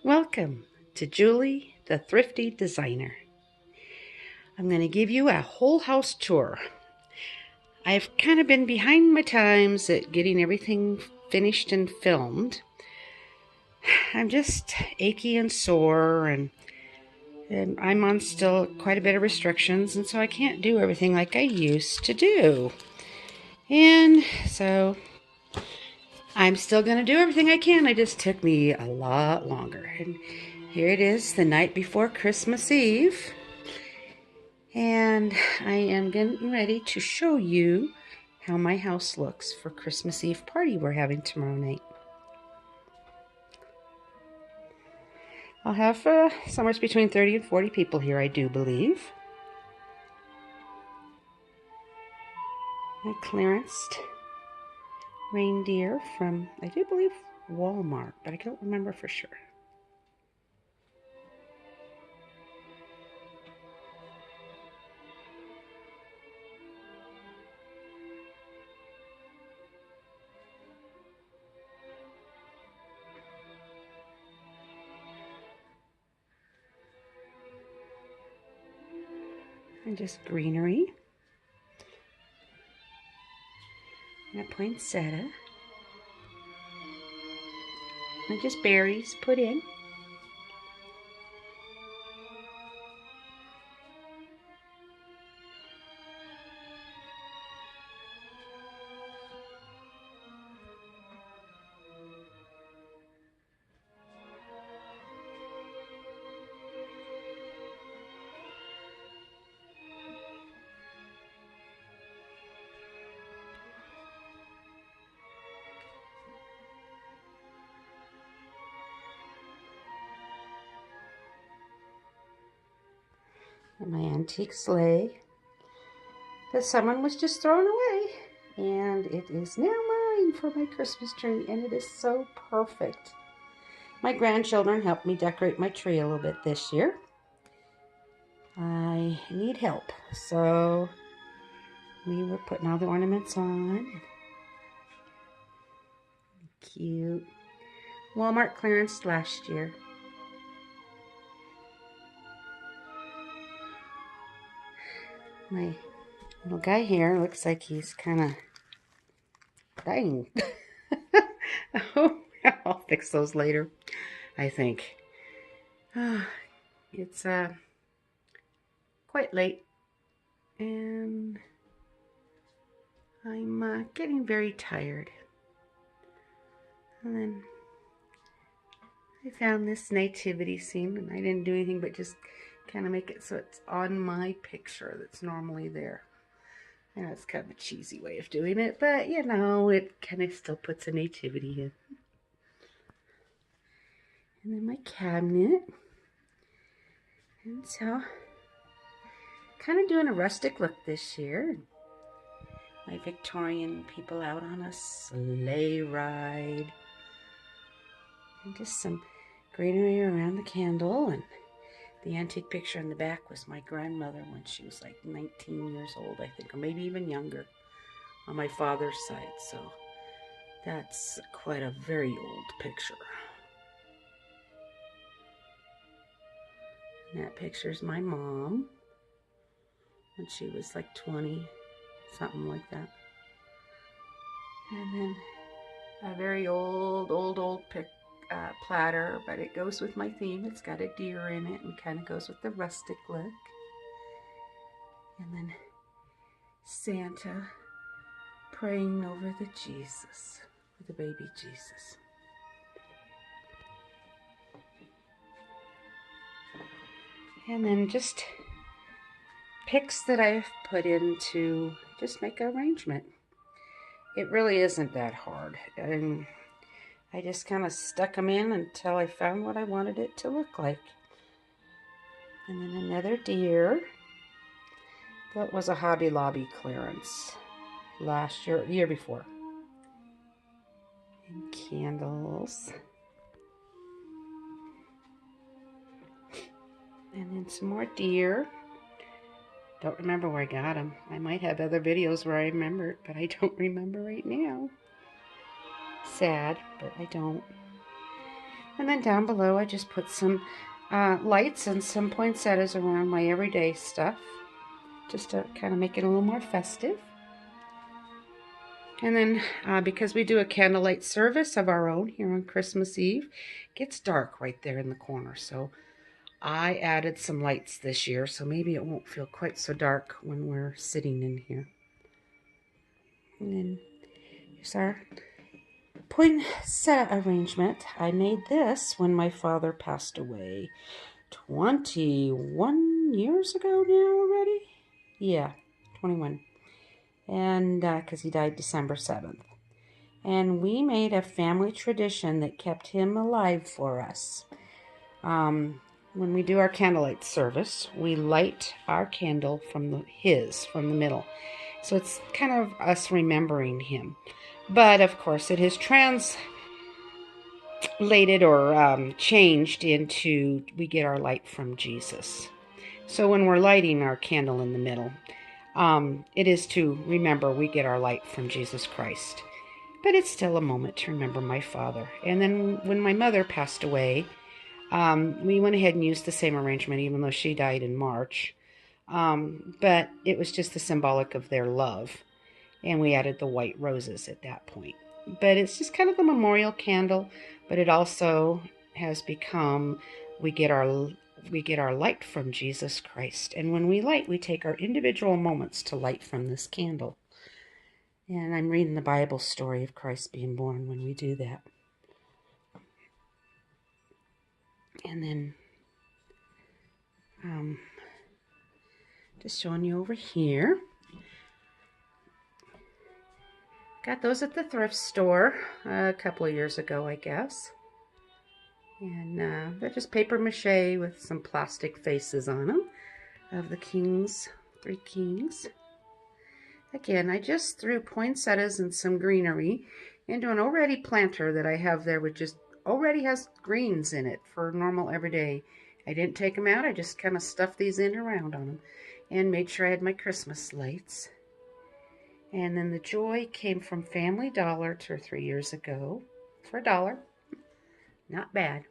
Welcome to Julie, the Thrifty Designer. I'm going to give you a whole house tour. I've kind of been behind my times at getting everything finished and filmed. I'm just achy and sore, and I'm on still quite a bit of restrictions, and so I can't do everything like I used to do. And so I'm still going to do everything I can. It just took me a lot longer. And here it is, the night before Christmas Eve. And I am getting ready to show you how my house looks for Christmas Eve party we're having tomorrow night. I'll have somewhere between 30 and 40 people here, I do believe. I clearanced reindeer from, I do believe, Walmart, but I don't remember for sure. And just greenery. And a poinsettia. And just berries put in. And my antique sleigh that someone was just throwing away, and it is now mine for my Christmas tree, and it is so perfect. My grandchildren helped me decorate my tree a little bit this year. I need help, so we were putting all the ornaments on. Cute. Walmart clearance last year. My little guy here looks like he's kind of dying. Oh, I'll fix those later, I think. It's quite late, and I'm getting very tired. And then I found this nativity scene, and I didn't do anything but just kind of make it so it's on my picture that's normally there. I know it's kind of a cheesy way of doing it, but you know, it kind of still puts a nativity in. And then my cabinet. And so, kind of doing a rustic look this year. My Victorian people out on a sleigh ride. And just some greenery around the candle. And the antique picture in the back was my grandmother when she was like 19 years old, I think, or maybe even younger on my father's side. So that's quite a very old picture. And that picture's my mom when she was like 20, something like that. And then a very old platter, but it goes with my theme. It's got a deer in it and kind of goes with the rustic look. And then Santa praying over the Jesus, the baby Jesus. And then just picks that I've put in to just make an arrangement. It really isn't that hard. And I just kind of stuck them in until I found what I wanted it to look like. And then another deer. That was a Hobby Lobby clearance last year, year before. And candles. And then some more deer. Don't remember where I got them. I might have other videos where I remember it, but I don't remember right now. Sad, but I don't. And then down below I just put some lights and some poinsettias around my everyday stuff, just to kind of make it a little more festive. And then because we do a candlelight service of our own here on Christmas Eve, it gets dark right there in the corner. So I added some lights this year, so maybe it won't feel quite so dark when we're sitting in here. And then here's our poinsettia arrangement. I made this when my father passed away 21 years ago now already. Yeah, 21. And because he died December 7th. And we made a family tradition that kept him alive for us. When we do our candlelight service, we light our candle from the middle. So it's kind of us remembering him. But of course, it has translated or changed into we get our light from Jesus. So when we're lighting our candle in the middle, it is to remember we get our light from Jesus Christ. But it's still a moment to remember my father. And then when my mother passed away, we went ahead and used the same arrangement, even though she died in March. But it was just the symbolic of their love. And we added the white roses at that point. But it's just kind of the memorial candle. But it also has become, we get our light from Jesus Christ. And when we light, we take our individual moments to light from this candle. And I'm reading the Bible story of Christ being born when we do that. And then just showing you over here. Got those at the thrift store a couple of years ago, I guess. And they're just paper mache with some plastic faces on them of the kings, 3 kings. Again, I just threw poinsettias and some greenery into an already planter that I have there, which just already has greens in it for normal everyday. I didn't take them out. I just kind of stuffed these in around on them and made sure I had my Christmas lights. And then the joy came from Family Dollar 2 or 3 years ago for $1. Not bad.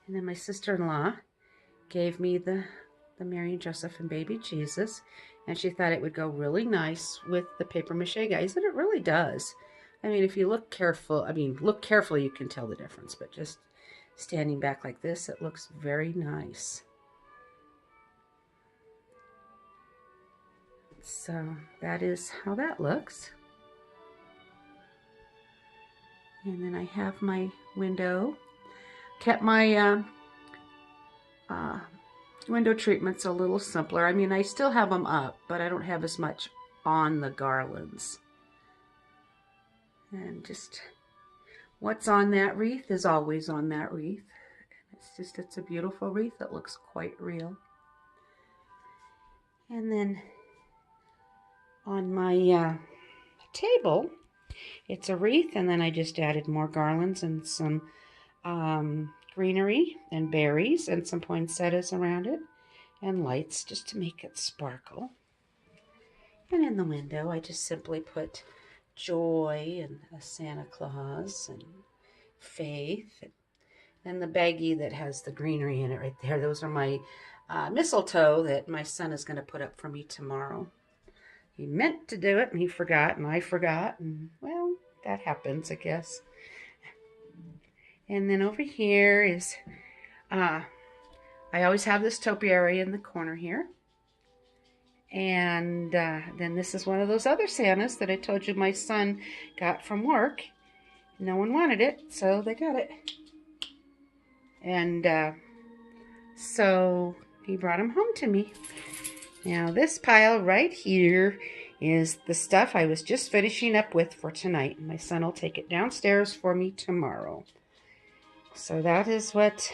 And then my sister-in-law gave me the Mary and Joseph and baby Jesus. And she thought it would go really nice with the paper mache guys. And it really does. I mean, if you look carefully, you can tell the difference. But just standing back like this, it looks very nice. So that is how that looks. And then I have my window. Kept my window treatments a little simpler. I mean, I still have them up, but I don't have as much on the garlands. And just what's on that wreath is always on that wreath. It's a beautiful wreath that looks quite real. And then on my table, it's a wreath, and then I just added more garlands and some greenery and berries and some poinsettias around it and lights just to make it sparkle. And in the window, I just simply put joy and a Santa Claus and faith. And the baggie that has the greenery in it right there, those are my mistletoe that my son is going to put up for me tomorrow. He meant to do it, and he forgot, and I forgot, and, well, that happens, I guess. And then over here is, I always have this topiary in the corner here. And then this is one of those other Santas that I told you my son got from work. No one wanted it, so they got it. And so he brought him home to me. Now this pile right here is the stuff I was just finishing up with for tonight. My son will take it downstairs for me tomorrow. So that is what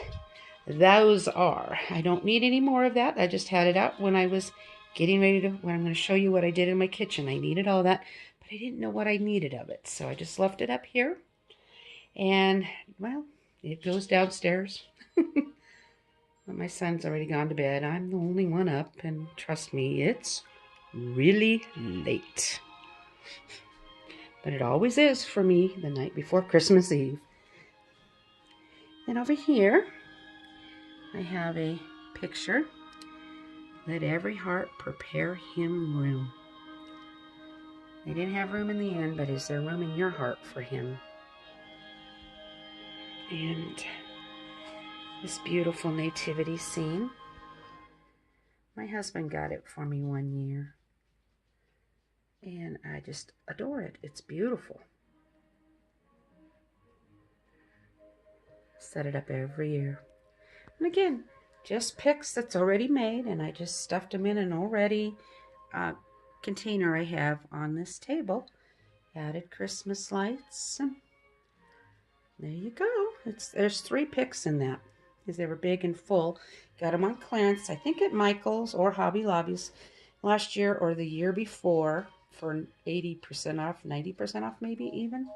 those are. I don't need any more of that. I just had it out when I was getting ready to, when I'm going to show you what I did in my kitchen. I needed all that, but I didn't know what I needed of it. So I just left it up here. And, well, it goes downstairs. But my son's already gone to bed. I'm the only one up, and trust me, it's really late. But it always is for me the night before Christmas Eve. And over here, I have a picture. Let every heart prepare him room. They didn't have room in the end, but is there room in your heart for him? And this beautiful nativity scene. My husband got it for me one year. And I just adore it. It's beautiful. Set it up every year. And again, just picks that's already made, and I just stuffed them in an already container I have on this table. Added Christmas lights. And there you go. There's 3 picks in that because they were big and full. Got them on clearance, I think at Michael's or Hobby Lobby's last year or the year before for 80% off, 90% off maybe even.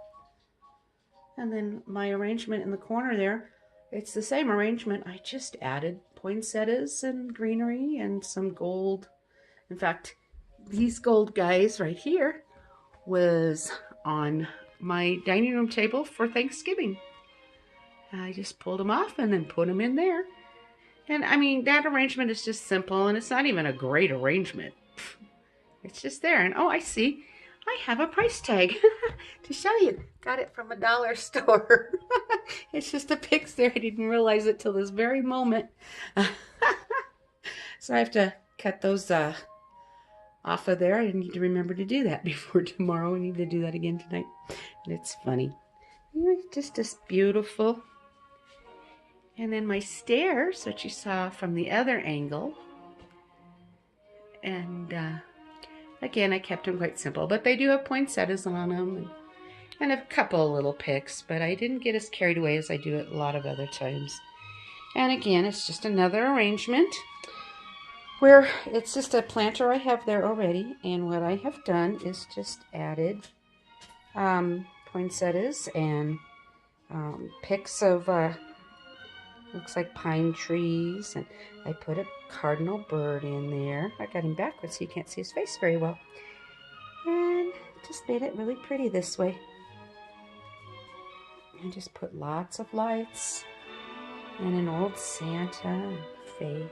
And then my arrangement in the corner there, it's the same arrangement. I just added poinsettias and greenery and some gold. In fact, these gold guys right here was on my dining room table for Thanksgiving. I just pulled them off and then put them in there. And I mean, that arrangement is just simple, and it's not even a great arrangement. It's just there. And oh, I see. I have a price tag to show you. Got it from a dollar store. It's just a pics there. I didn't realize it till this very moment. So I have to cut those off of there. I need to remember to do that before tomorrow. I need to do that again tonight. And it's funny. Anyway, just this beautiful. And then my stairs, which you saw from the other angle. And again, I kept them quite simple, but they do have poinsettias on them and a couple of little picks, but I didn't get as carried away as I do at a lot of other times. And again, it's just another arrangement where it's just a planter I have there already, and what I have done is just added poinsettias and picks of looks like pine trees, and I put a cardinal bird in there. I got him backwards so you can't see his face very well. And just made it really pretty this way. And just put lots of lights and an old Santa and Faith.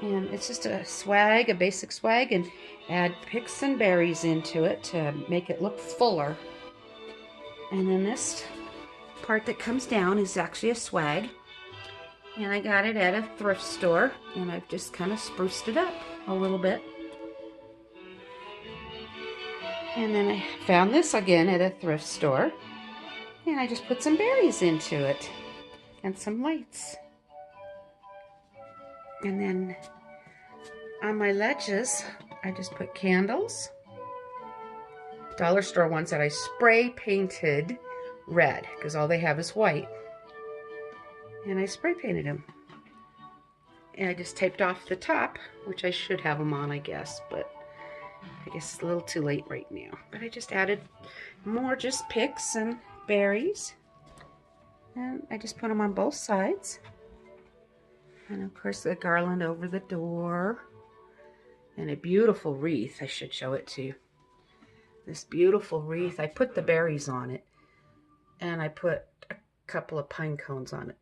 And it's just a swag, a basic swag, and add picks and berries into it to make it look fuller. And then this part that comes down is actually a swag, and I got it at a thrift store, and I've just kind of spruced it up a little bit. And then I found this again at a thrift store, and I just put some berries into it and some lights. And then on my ledges I just put candles, dollar store ones that I spray painted red because all they have is white, and I spray painted them, and I just taped off the top, which I should have them on, I guess, but I guess it's a little too late right now. But I just added more just picks and berries, and I just put them on both sides, and of course the garland over the door, and a beautiful wreath. I should show it to you. This beautiful wreath, I put the berries on it, and I put a couple of pine cones on it.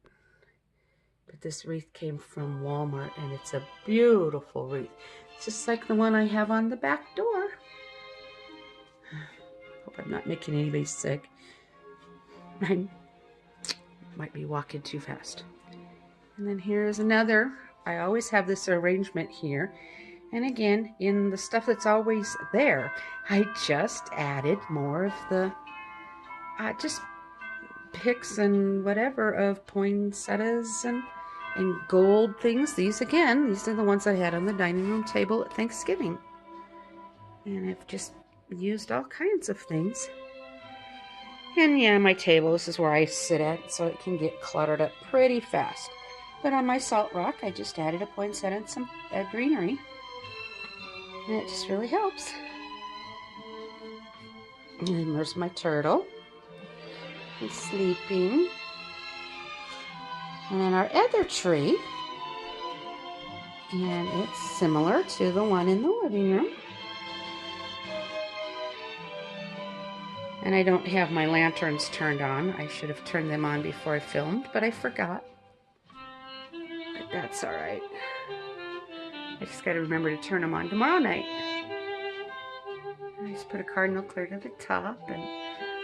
But this wreath came from Walmart, and it's a beautiful wreath. It's just like the one I have on the back door. Hope I'm not making anybody sick. I might be walking too fast. And then here's another. I always have this arrangement here. And again, in the stuff that's always there, I just added more of the just picks and whatever of poinsettias and gold things. These again, these are the ones I had on the dining room table at Thanksgiving. And I've just used all kinds of things. And yeah, my table, this is where I sit at, so it can get cluttered up pretty fast. But on my salt rock, I just added a poinsettia and some greenery. And it just really helps. And there's my turtle. He's sleeping. And then our other tree. And it's similar to the one in the living room. And I don't have my lanterns turned on. I should have turned them on before I filmed, but I forgot. But that's all right. I just got to remember to turn them on tomorrow night. I just put a cardinal clear to the top, and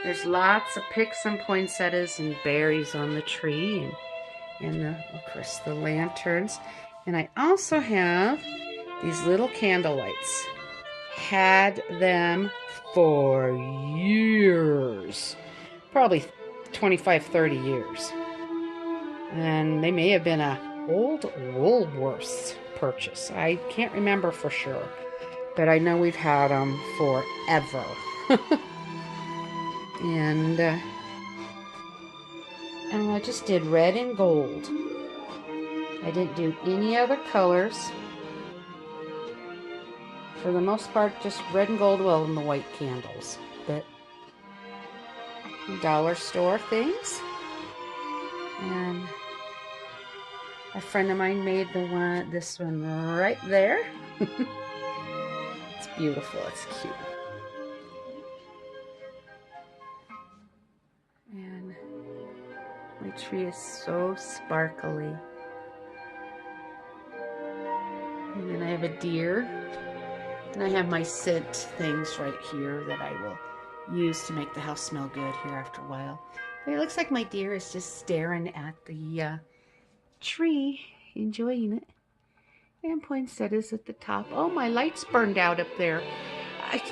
there's lots of picks and poinsettias and berries on the tree, and of course the lanterns. And I also have these little candle lights. Had them for years, probably 25, 30 years. And they may have been a old Woolworths purchase. I can't remember for sure, but I know we've had them forever. And I just did red and gold. I didn't do any other colors. For the most part, just red and gold, well, and the white candles. But dollar store things. And a friend of mine made this one right there. It's beautiful. It's cute. And my tree is so sparkly. And then I have a deer. And I have my scent things right here that I will use to make the house smell good here after a while. But it looks like my deer is just staring at the tree, enjoying it. And poinsettias at the top. Oh, my lights burned out up there.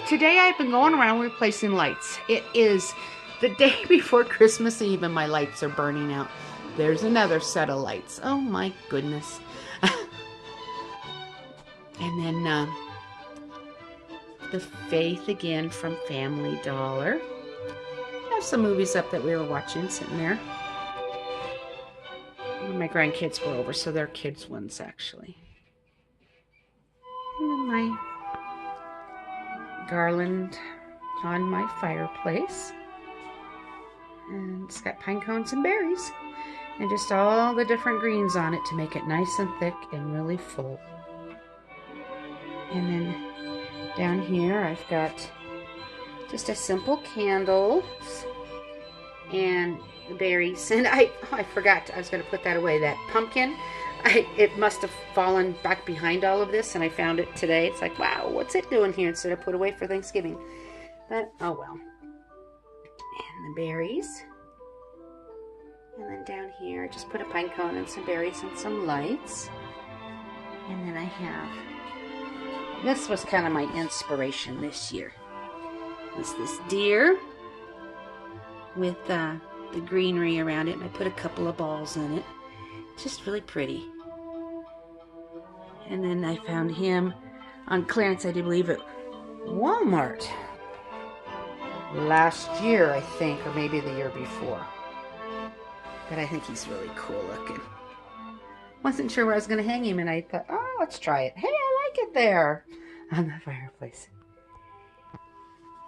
Today I've been going around replacing lights. It is the day before Christmas Eve and my lights are burning out. There's another set of lights. Oh my goodness. And then the Faith again from Family Dollar. I have some movies up that we were watching sitting there. My grandkids were over, so they're kids' ones actually. And then my garland on my fireplace. And it's got pine cones and berries. And just all the different greens on it to make it nice and thick and really full. And then down here I've got just a simple candle and the berries. And I forgot, I was going to put that away. That pumpkin, it must have fallen back behind all of this, and I found it today. It's like, wow, what's it doing here? Instead of put away for Thanksgiving. But, oh well. And the berries. And then down here, I just put a pine cone and some berries and some lights. And then I have, this was kind of my inspiration this year. It's this deer with the greenery around it, and I put a couple of balls in it. Just really pretty. And then I found him on clearance, I do believe, at Walmart last year, I think, or maybe the year before. But I think he's really cool looking. Wasn't sure where I was going to hang him, and I thought, oh, let's try it. Hey, I like it there on the fireplace.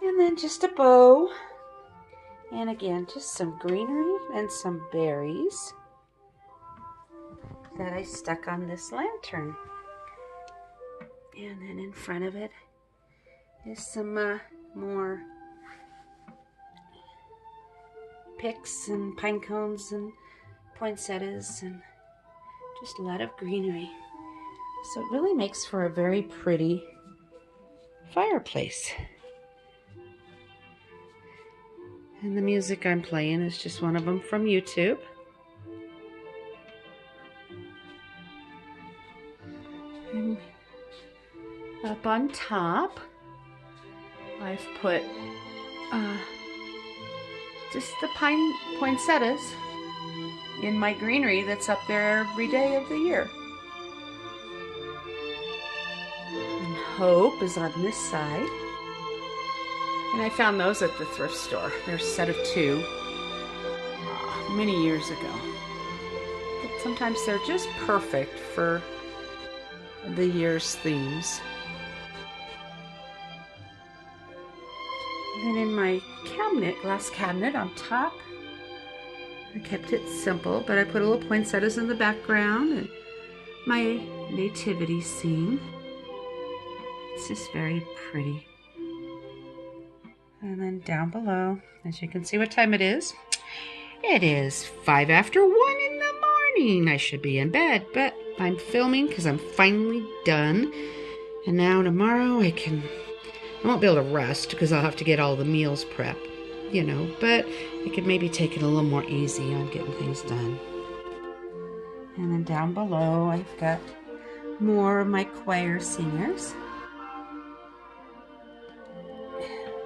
And then just a bow. And again, just some greenery and some berries that I stuck on this lantern. And then in front of it is some more picks and pine cones and poinsettias and just a lot of greenery. So it really makes for a very pretty fireplace. And the music I'm playing is just one of them from YouTube. And up on top, I've put just the poinsettias in my greenery that's up there every day of the year. And Hope is on this side. And I found those at the thrift store. They're a set of 2 many years ago. But sometimes they're just perfect for the year's themes. And then in my cabinet, glass cabinet on top, I kept it simple, but I put a little poinsettias in the background and my nativity scene. It's just very pretty. And then down below, as you can see what time it is. It is 5 after 1 in the morning. I should be in bed, but I'm filming because I'm finally done. And now tomorrow I won't be able to rest because I'll have to get all the meals prepped, but I could maybe take it a little more easy on getting things done. And then down below, I've got more of my choir singers.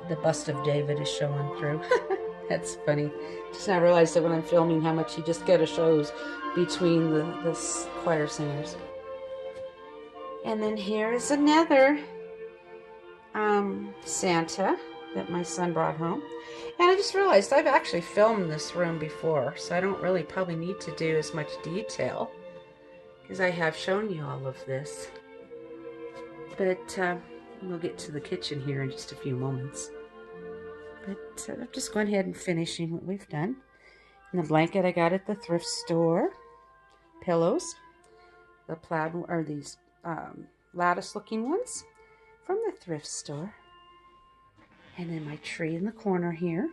The bust of David is showing through. That's funny. Just now realized that when I'm filming how much you just get of shows between the choir singers. And then here is another Santa that my son brought home. And I just realized I've actually filmed this room before, so I don't really probably need to do as much detail because I have shown you all of this. But we'll get to the kitchen here in just a few moments. But I'm just going ahead and finishing what we've done. And the blanket I got at the thrift store. Pillows. The plaid, or these lattice looking ones from the thrift store. And then my tree in the corner here.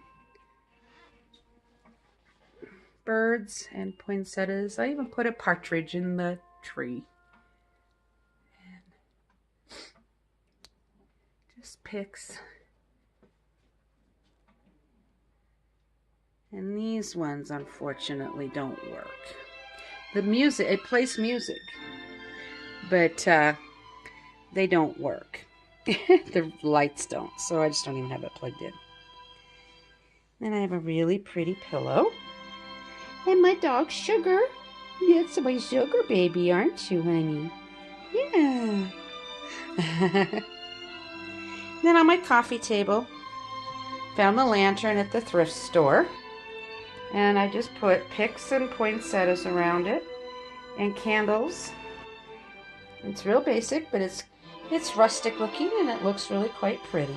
Birds and poinsettias. I even put a partridge in the tree. And just picks. And these ones, unfortunately, don't work. The music, it plays music, but they don't work. The lights don't, so I just don't even have it plugged in. Then I have a really pretty pillow. And my dog, Sugar. That's my Sugar baby, aren't you, honey? Yeah. Then on my coffee table, found the lantern at the thrift store. And I just put picks and poinsettias around it and candles. It's real basic, but it's rustic looking and it looks really quite pretty.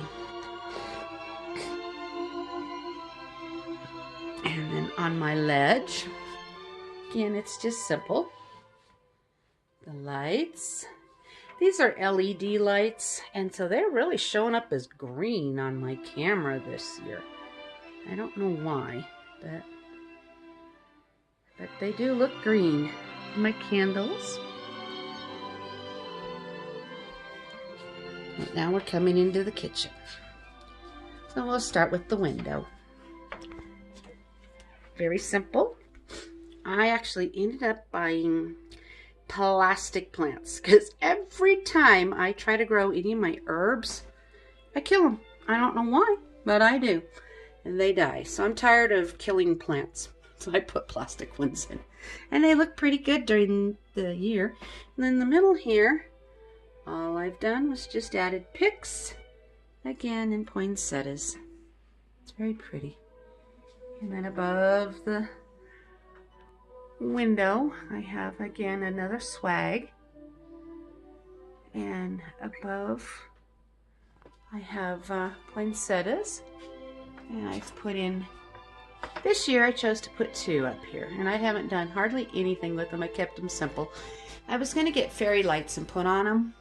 And then on my ledge, again, it's just simple. The lights. These are LED lights, and so they're really showing up as green on my camera this year. I don't know why, but they do look green. My candles. But now we're coming into the kitchen. So we'll start with the window. Very simple. I actually ended up buying plastic plants because every time I try to grow any of my herbs, I kill them. I don't know why, but I do. And they die. So I'm tired of killing plants. So I put plastic ones in. And they look pretty good during the year. And then in the middle here, all I've done was just added picks, again, in poinsettias. It's very pretty. And then above the window, I have, again, another swag. And above, I have poinsettias. And I've put in... This year I chose to put 2 up here, and I haven't done hardly anything with them. I kept them simple. I was going to get fairy lights and put on them,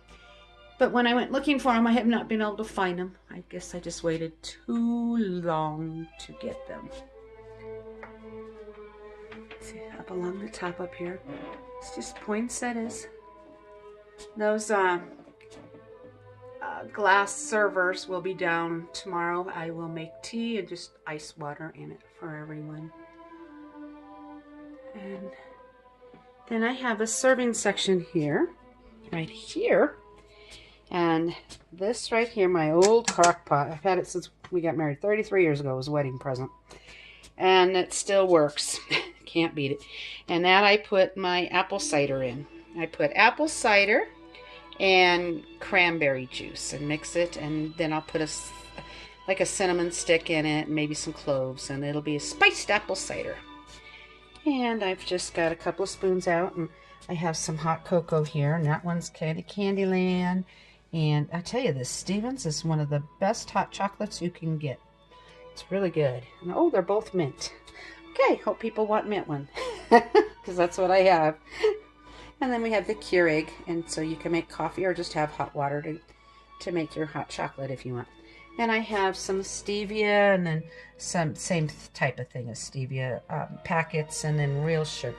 but when I went looking for them, I have not been able to find them. I guess I just waited too long to get them. See, up along the top up here, it's just poinsettias. Those glass servers will be down tomorrow. I will make tea and just ice water in it for everyone. And then I have a serving section here, right here. And this right here, my old crock pot. I've had it since we got married 33 years ago. It was a wedding present. And it still works. Can't beat it. And that I put my apple cider in. I put apple cider and cranberry juice and mix it, and then I'll put like a cinnamon stick in it and maybe some cloves, and it'll be a spiced apple cider. And I've just got a couple of spoons out, and I have some hot cocoa here, and that one's kind of Candyland. And I tell you, this Stevens is one of the best hot chocolates you can get. It's really good. And oh, they're both mint. Okay, hope people want mint one because that's what I have. And then we have the Keurig, and so you can make coffee or just have hot water to make your hot chocolate if you want. And I have some stevia and then some same type of thing as stevia packets and then real sugar.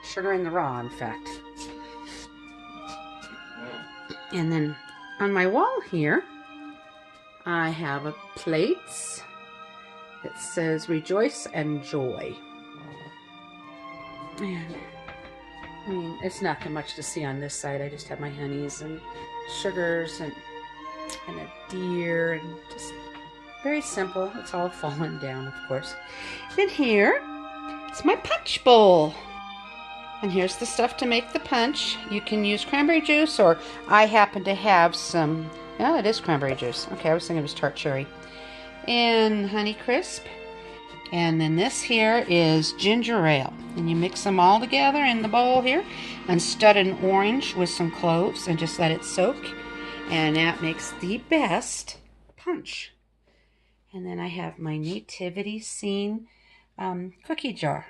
Sugar in the raw, in fact. And then on my wall here, I have a plates that says rejoice and joy. And I mean, it's nothing much to see on this side. I just have my honeys and sugars and a deer and just very simple. It's all fallen down, of course. Then here is my punch bowl. And here's the stuff to make the punch. You can use cranberry juice, or I happen to have some, oh, it is cranberry juice. Okay, I was thinking it was tart cherry. And Honey Crisp. And then this here is ginger ale. And you mix them all together in the bowl here and stud an orange with some cloves and just let it soak. And that makes the best punch. And then I have my nativity scene cookie jar,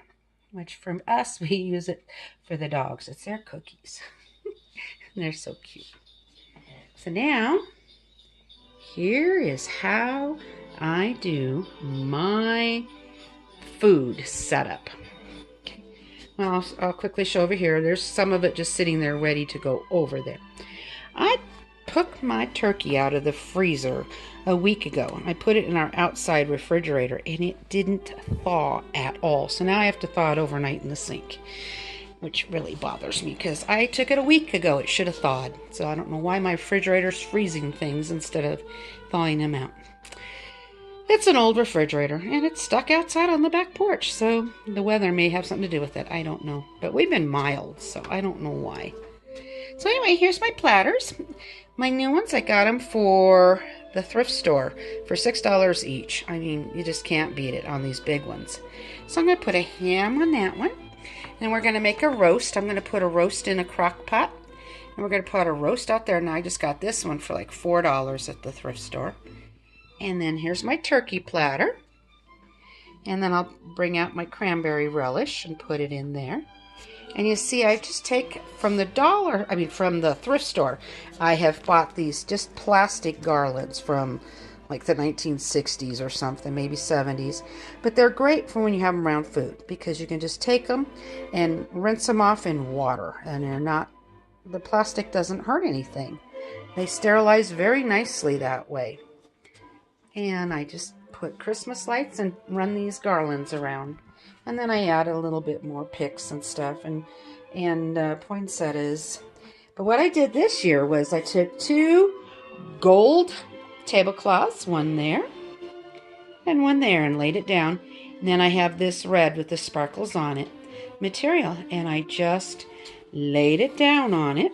which from us, we use it for the dogs. It's their cookies. And they're so cute. So now, here is how I do my food setup. Okay. Well, I'll quickly show over here. There's some of it just sitting there ready to go over there. I took my turkey out of the freezer a week ago. I put it in our outside refrigerator and it didn't thaw at all. So now I have to thaw it overnight in the sink, which really bothers me because I took it a week ago. It should have thawed. So I don't know why my refrigerator's freezing things instead of thawing them out. It's an old refrigerator and it's stuck outside on the back porch. So the weather may have something to do with it. I don't know. But we've been mild, so I don't know why. So anyway, here's my platters. My new ones, I got them for the thrift store for $6 each. I mean, you just can't beat it on these big ones. So I'm going to put a ham on that one. And we're going to make a roast. I'm going to put a roast in a crock pot. And we're going to put a roast out there. And I just got this one for like $4 at the thrift store. And then here's my turkey platter. And then I'll bring out my cranberry relish and put it in there. And you see, I just take from the thrift store, I have bought these just plastic garlands from like the 1960s or something, maybe 70s. But they're great for when you have them around food because you can just take them and rinse them off in water. And the plastic doesn't hurt anything. They sterilize very nicely that way. And I just put Christmas lights and run these garlands around. And then I add a little bit more picks and stuff and poinsettias. But what I did this year was I took 2 gold tablecloths, one there and one there, and laid it down. And then I have this red with the sparkles on it material, and I just laid it down on it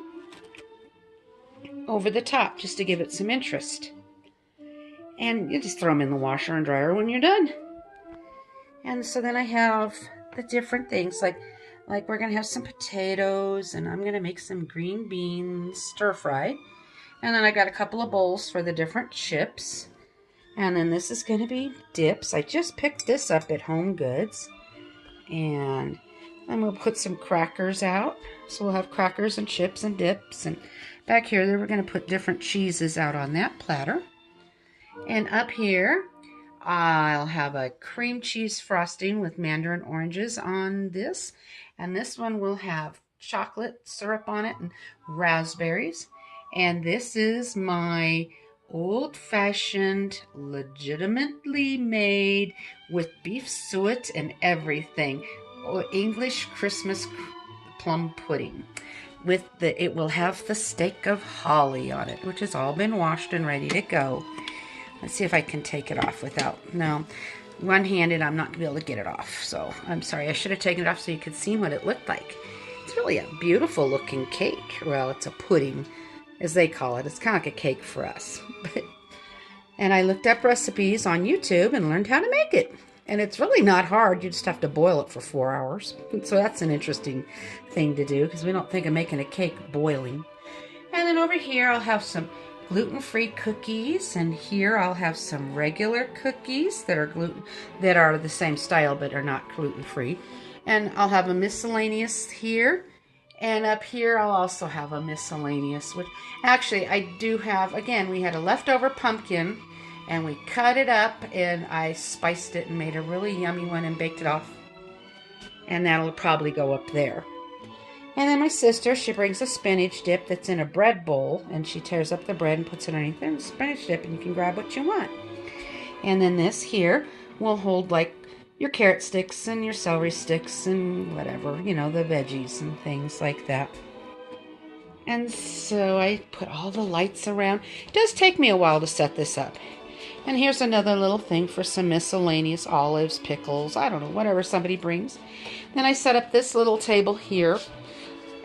over the top just to give it some interest. And you just throw them in the washer and dryer when you're done. And so then I have the different things, like we're going to have some potatoes, and I'm going to make some green beans stir-fried. And then I got a couple of bowls for the different chips. And then this is going to be dips. I just picked this up at Home Goods. And then we'll put some crackers out. So we'll have crackers and chips and dips. And back here, we're going to put different cheeses out on that platter. And up here, I'll have a cream cheese frosting with mandarin oranges on this. And this one will have chocolate syrup on it and raspberries. And this is my old-fashioned, legitimately made with beef suet and everything, English Christmas plum pudding. It will have the stake of holly on it, which has all been washed and ready to go. Let's see if I can take it off without, no, one-handed I'm not going to be able to get it off. So I'm sorry, I should have taken it off so you could see what it looked like. It's really a beautiful looking cake. Well, it's a pudding, as they call it. It's kind of like a cake for us. And I looked up recipes on YouTube and learned how to make it. And it's really not hard. You just have to boil it for 4 hours. So that's an interesting thing to do because we don't think of making a cake boiling. And then over here I'll have some gluten-free cookies, and here I'll have some regular cookies that are the same style but are not gluten-free. And I'll have a miscellaneous here, and up here I'll also have a miscellaneous, which actually I do have. Again, we had a leftover pumpkin, And we cut it up, and I spiced it and made a really yummy one and baked it off. And that'll probably go up there. And then my sister, she brings a spinach dip that's in a bread bowl, and she tears up the bread and puts it underneath there, and spinach dip, and you can grab what you want. And then this here will hold like your carrot sticks and your celery sticks and whatever, you know, the veggies and things like that. And so I put all the lights around. It does take me a while to set this up. And here's another little thing for some miscellaneous olives, pickles, I don't know, whatever somebody brings. Then I set up this little table here,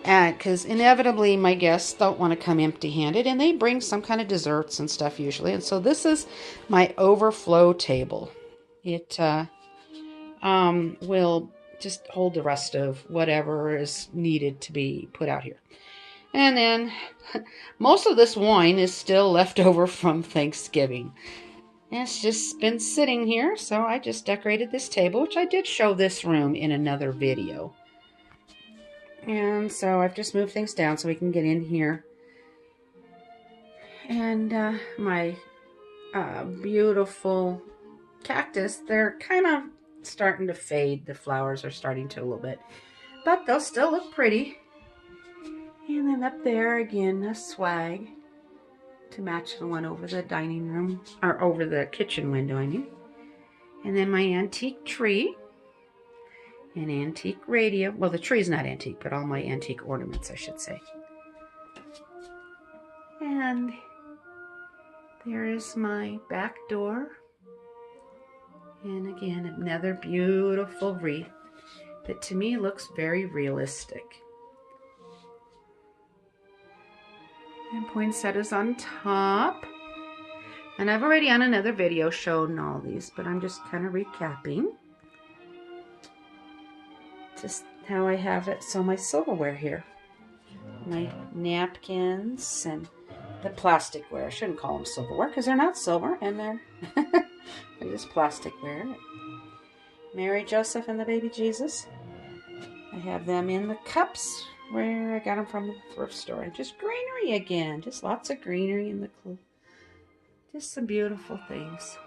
because inevitably my guests don't want to come empty-handed, and they bring some kind of desserts and stuff usually. And so this is my overflow table. It will just hold the rest of whatever is needed to be put out here. And then most of this wine is still left over from Thanksgiving. And it's just been sitting here, so I just decorated this table, which I did show this room in another video. And so I've just moved things down so we can get in here. And my beautiful cactus, they're kind of starting to fade. The flowers are starting to a little bit, but they'll still look pretty. And then up there again, a swag to match the one over the dining room, or over the kitchen window, I mean. And then my antique tree, an antique radio. Well, the tree's not antique, but all my antique ornaments, I should say. And there is my back door. And again, another beautiful wreath that to me looks very realistic. And poinsettias on top. And I've already on another video shown all these, but I'm just kind of recapping. Just how I have it. So my silverware here. My napkins and the plasticware. I shouldn't call them silverware because they're not silver, and they're just plasticware. Mary, Joseph, and the baby Jesus. I have them in the cups where I got them from the thrift store. And just greenery again. Just lots of greenery in the clue. Just some beautiful things.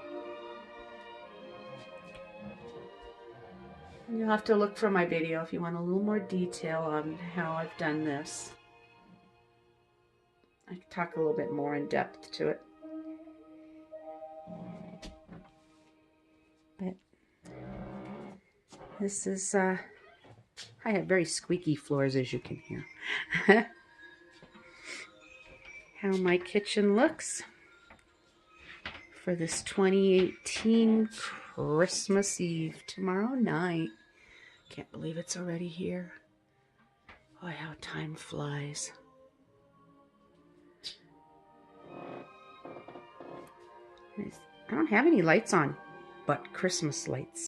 And you'll have to look for my video if you want a little more detail on how I've done this. I can talk a little bit more in depth to it. But this is, I have very squeaky floors, as you can hear. How my kitchen looks for this 2018 Christmas Eve, tomorrow night. Can't believe it's already here. Boy, how time flies. I don't have any lights on, but Christmas lights.